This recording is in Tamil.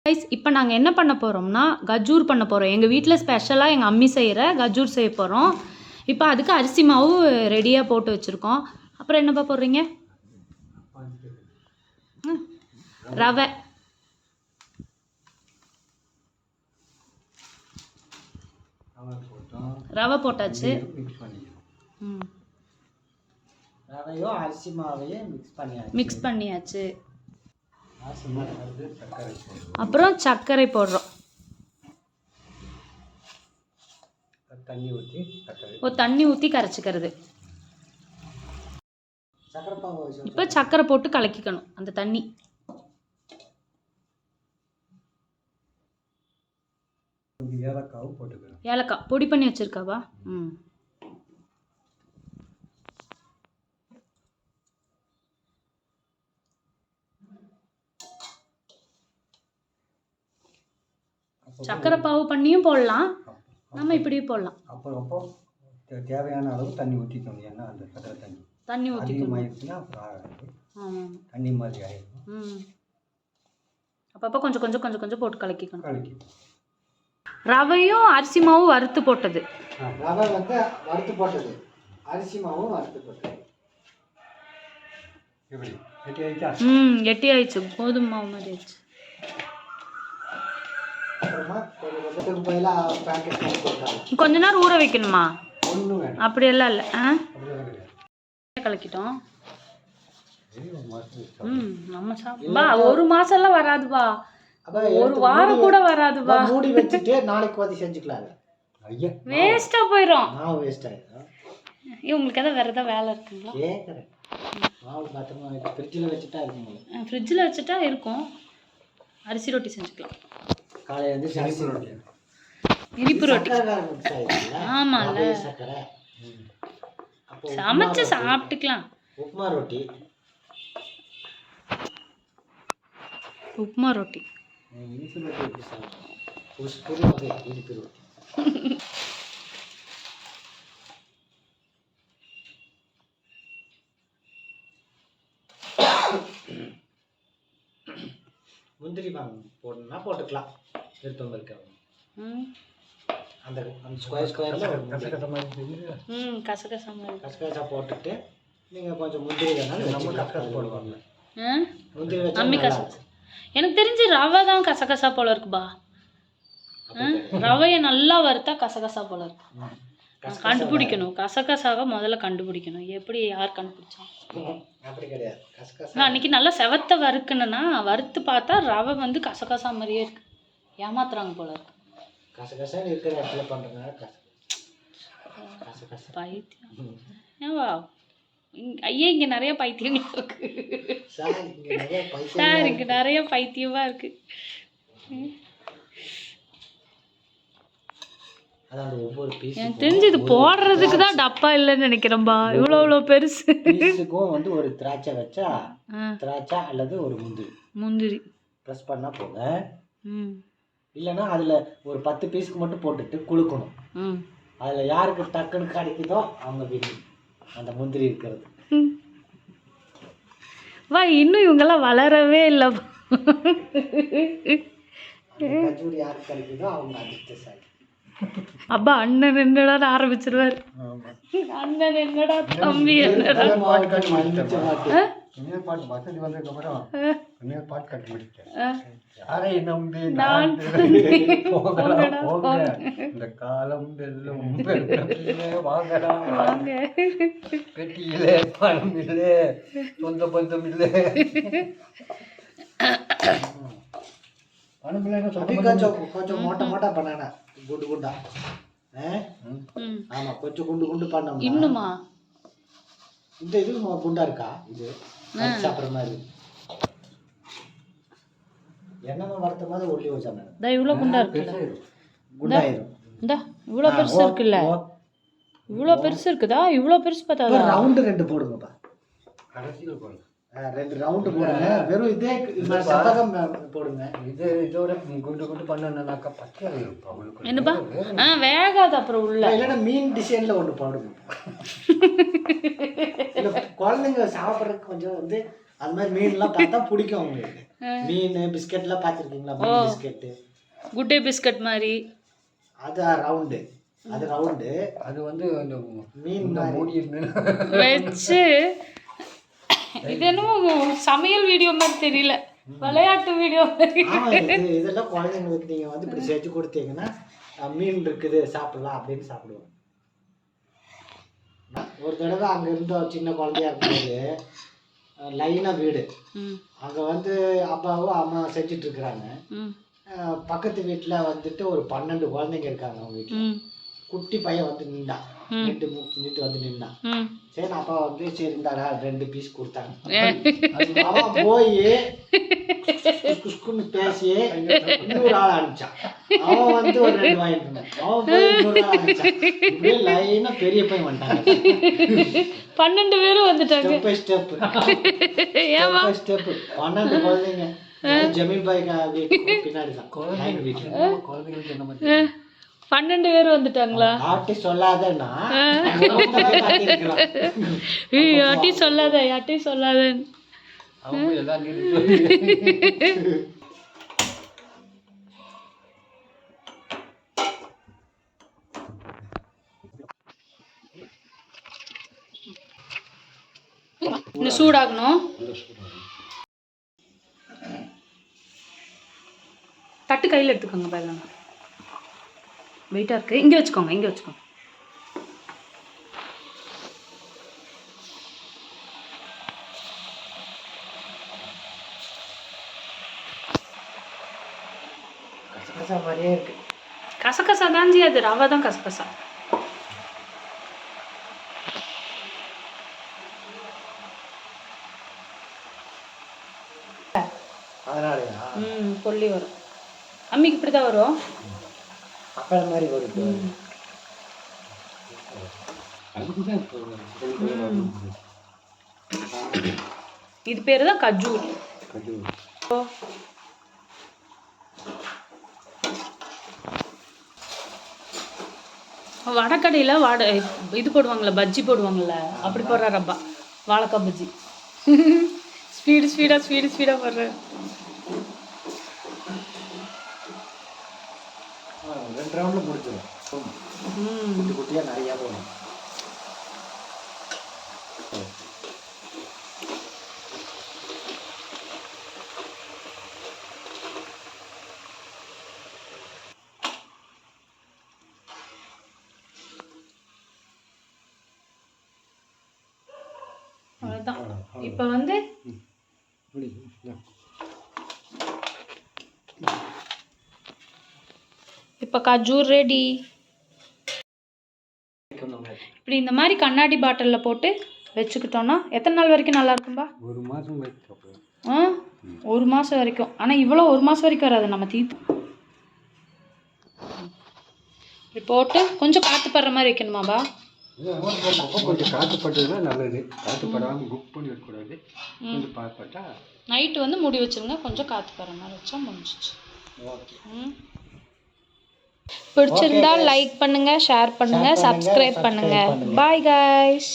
கைஸ் இப்போ நாங்கள் என்ன பண்ண போகிறோம்னா கஜூர் பண்ண போகிறோம். எங்கள் வீட்டில் ஸ்பெஷலாக எங்கள் அம்மி செய்கிற கஜூர் செய்ய போகிறோம். இப்போ அதுக்கு அரிசி மாவு ரெடியாக போட்டு வச்சுருக்கோம். அப்புறம் என்னப்பா போடுறீங்க? ரவை ரவை போட்டாச்சு. ரவையும் அரிசி மாவையும் மிக்ஸ் பண்ணியாச்சு. அப்புறம் சர்க்கரை போடுறோம். தண்ணி ஊற்றி கரைச்சிக்கிறது. இப்போ சர்க்கரை போட்டு கலக்கிக்கணும் அந்த தண்ணி. ஏலக்காய் பொடி பண்ணி வச்சிருக்காவா? சக்கரை பாவு பண்ணியும் போடலாம், நம்ம இப்படியே போடலாம். அப்போ தேவையான அளவு தண்ணி ஊற்றிக்கணும். ஏன்னா அந்த சக்கரை தண்ணி ஊற்றிக்கணும். தண்ணி மாதிரி ஆயிடும். அப்பப்போ கொஞ்சம் கொஞ்சம் கொஞ்சம் கொஞ்சம் போட்டு கலக்கிக்கணும். ரவையும் அரிசி மாவும் வறுத்து போட்டது. ரவை வந்து வறுத்து போட்டது, அரிசி மாவும் வறுத்து போட்டது. எட்டி ஆயிடுச்சு. கோதுமை மாவு மாதிரி ஆயிடுச்சு. கொஞ்ச நேரம் ஊற வைக்கணுமா? அப்படியெல்லாம் இல்லை. கலக்கிட்டோம். நம்ம சாப்பிடுவா. ஒரு மாசம்லாம் வராதுவா, ஒரு வாரம் கூட வராதுவா. மூடி வச்சுட்டு நாளைக்கு வந்து செஞ்சுக்கலாம். வேஸ்டா போயிடும். வேஸ்ட் ஆயிடும். உங்களுக்கு எதாவது வேற ஏதாவது வேலை இருக்குங்களா? கேட்குறேன். மாவு பத்திரமா ஃப்ரிட்ஜில் வச்சுட்டா இருக்கும். ஃப்ரிட்ஜில் வச்சுட்டா இருக்கும். அரிசி ரொட்டி செஞ்சுக்கலாம். காலையில் வந்து இனிப்பு ரொட்டி. ஆமாம்ல, சமைச்சு சாப்பிட்டுக்கலாம். உப்புமா ரொட்டி. உப்புமா ரொட்டி இனிப்பு ரொட்டி எப்படி சாப்பிடலாம்? இனிப்பு ரொட்டி. முந்திரி போடணும்னா போட்டுக்கலாம். விருப்பம் இருக்காங்க. அந்த கசகசா போட்டுட்டு நீங்கள் கொஞ்சம் முந்திரி வேணாலும் நம்ம கசகசா போடுவாங்க. முந்திரி வச்சா எனக்கு தெரிஞ்சு ரவை தான் கசகசா போல இருக்குப்பா. ரவையை நல்லா வறுத்தா கசகசா போல இருக்கு. கண்டுபிடிக்கணும். கசகசாவை முதல்ல கண்டுபிடிக்கணும். எப்படி யார் கண்டுபிடிச்சா? அப்படி கிடையாது. அன்னைக்கு நல்லா செவத்த வறுக்கணும்னா வறுத்து பார்த்தா ரவை வந்து கசகசா மாதிரியே இருக்கு. ஏமாத்துறாங்க போல இருக்கு. கசகசா இருக்கிற இடத்துல பண்றதுனால பைத்தியம். ஏவா ஐயா, இங்க நிறைய பைத்தியங்கள் இருக்கு சார். இங்க நிறைய பைத்தியமா இருக்கு. எனக்கு தெரிஞ்சு இது போடுறதுக்கு தான் டப்பா இல்லைன்னு நினைக்கிறேன்பா. இவ்வளோ பெருசு. வந்து ஒரு திராட்சை வச்சா திராட்சை அல்லது ஒரு முந்திரி ப்ரெஸ் பண்ணா போக, இல்லைன்னா அதில் ஒரு 10 பீஸுக்கு மட்டும் போட்டுட்டு குளுக்கணும். அதில் யாருக்கு டக்குன்னு கிடைக்குதோ அவங்க வீட்டு அந்த முந்திரி இருக்கிறது. வா, இன்னும் இவங்கெல்லாம் வளரவே இல்லை. கஜூரி யாருக்கு கிடைக்குதோ அவங்க அதிர்ஷ்டசாலி. அப்பா அண்ணன் என்னடா ஆரம்பிச்சிருவாரு. அண்ணன் என்னடா, தம்பி என்னடா. வசதி வந்ததுக்கு அப்புறம் பாட்டு கட்டி முடிச்சேன். யாரை நம்பி இந்த காலம் வெல்லும் வாங்கடா, பெட்டியிலே பணம் இல்லை, சொந்த பந்தம் இல்லை. பணம் இல்லைன்னா கொஞ்சம் மோட்டா பண்ணானா குண்டு குண்டா. ஆமா, கொஞ்சம் குண்டு பண்ணோம். இன்னுமா இந்த இது குண்டா இருக்கா? இது சாப்பிட்ற மாதிரி என்னமா வறுத்த மாதிரி ஒல்லி வச்சாங்க. இவ்வளோ குண்டா இருக்கு. குண்டாயிரும். இவ்வளோ பெருசு இருக்குல்ல? இவ்வளோ பெருசு இருக்குதா? இவ்வளோ பெருசு பார்த்தா ரவுண்டு 2 போடுங்கப்பா. கடைசியில் போடுங்க. 2 ரவுண்டு போடுங்க. வெறும் இதே சதகம் போடுங்க. இதோட குண்டு பண்ணனாக்கா பச்சை இருக்கும். என்னப்பா? வேகாது அப்புறம் உள்ள. இல்லைன்னா மீன் டிசைனில் ஒன்று போடுங்க. குழந்தைங்க சாப்பிட்றதுக்கு கொஞ்சம் வந்து அது மாதிரி மீன்லாம் பார்த்தா பிடிக்கும் உங்களுக்கு. மீன் பிஸ்கெட்லாம் பார்த்துருக்கீங்களா? மீன் பிஸ்கெட்டு, குட் டே பிஸ்கட் மாதிரி. அது ரவுண்டு, அது வந்து அந்த மீன் மூடி வச்சு இது என்னமோ சமையல் வீடியோ மாதிரி தெரியல, விளையாட்டு வீடியோ மாதிரி. இதெல்லாம் குழந்தைங்களுக்கு நீங்கள் வந்து இப்படி செஞ்சு கொடுத்தீங்கன்னா மீன் இருக்குது சாப்பிடலாம் அப்படின்னு சாப்பிடுவோம். ஒரு தடவை அங்கே இருந்தோம் சின்ன குழந்தையா இருக்கும்போது, லைனாக வீடு, அங்கே வந்து அப்பாவும் அம்மா செஞ்சுட்டு இருக்கிறாங்க. பக்கத்து வீட்டில் வந்துட்டு ஒரு 12 குழந்தைங்க இருக்காங்க அவங்க வீட்டில். குட்டி பையன் வந்து நின்றான், நின்று வந்து நின்னான். சரி அப்பா வந்து சரி இந்தாடா 2 பீஸ் கொடுத்தாங்க. அவன் போய் குஸ்குன்னு பேசி இன்னொரு ஆள் அனுப்பிச்சான். அவன் வந்து ஒரு 2 வாங்கிட்டு இருந்தான். அவன் போய் இன்னொரு ஆள் அனுப்பிச்சான். இப்படியே லைனா பெரிய பையன் வந்துட்டாங்க. 12 பேரும் வந்துட்டாங்க. ஸ்டெப் பை ஸ்டெப் 12 குழந்தைங்க. ஜமீன் பாய் பின்னாடி தான் குழந்தைங்க வீட்டுல குழந்தைங்களுக்கு என்ன மாதிரி 12 பேர் வந்துட்டாங்களா? ஆட்டி சொல்லாதன்னா யார்ட்டி சொல்லாத அவங்க எல்லாம் இன்னும் சூடாகணும். தட்டு கையில் எடுத்துக்கோங்க, பாருங்க வெயிட்டாக இருக்குது. இங்கே வச்சுக்கோங்க. கசகசா மாதிரியே இருக்கு. கசகசா தான் ஜி, அது ரவை தான் கசகசா. அதனாலயா கொல்லி வரும். அம்மிக்கு இப்படி தான் வரும், அப்பளம் மாதிரி வருது. இது பேர் தான் கஜூர். வடக்கடையில் இது போடுவாங்கள்ல, பஜ்ஜி போடுவாங்கள்ல, அப்படி போடுற ரப்பா வாழைக்காய் பஜ்ஜி. ஸ்பீடாக போடுறேன். 2 ரவுண்டில் முடிச்சிடும். குட்டி குட்டியாக நிறையா போடும். அவ்வளோதான். இப்போ வந்து இப்போ கஜூர் ரெடி. இப்படி இந்த மாதிரி கண்ணாடி பாட்டிலில் போட்டு வச்சுக்கிட்டோன்னா எத்தனை நாள் வரைக்கும் நல்லா இருக்கும்பா? 1 மாதம் வரைக்கும். 1 மாதம் வரைக்கும். ஆனால் இவ்வளோ 1 மாதம் வரைக்கும் வராது, நம்ம தீர்த்து இப்படி போட்டு கொஞ்சம் காற்று படுற மாதிரி வைக்கணுமாப்பா? கொஞ்சம் காற்று பட்டதுன்னா நல்லது. காற்று படாமல் புக் பண்ணி வைக்கக்கூடாது. கொஞ்சம் பட்டா நைட்டு வந்து மூடி வச்சுருங்க, கொஞ்சம் காற்று படுற மாதிரி வச்சா முடிஞ்சிச்சு. ஓகே. பிடிச்சிருந்தா லைக் பண்ணுங்க, ஷேர் பண்ணுங்க, சப்ஸ்கிரைப் பண்ணுங்க. Bye guys.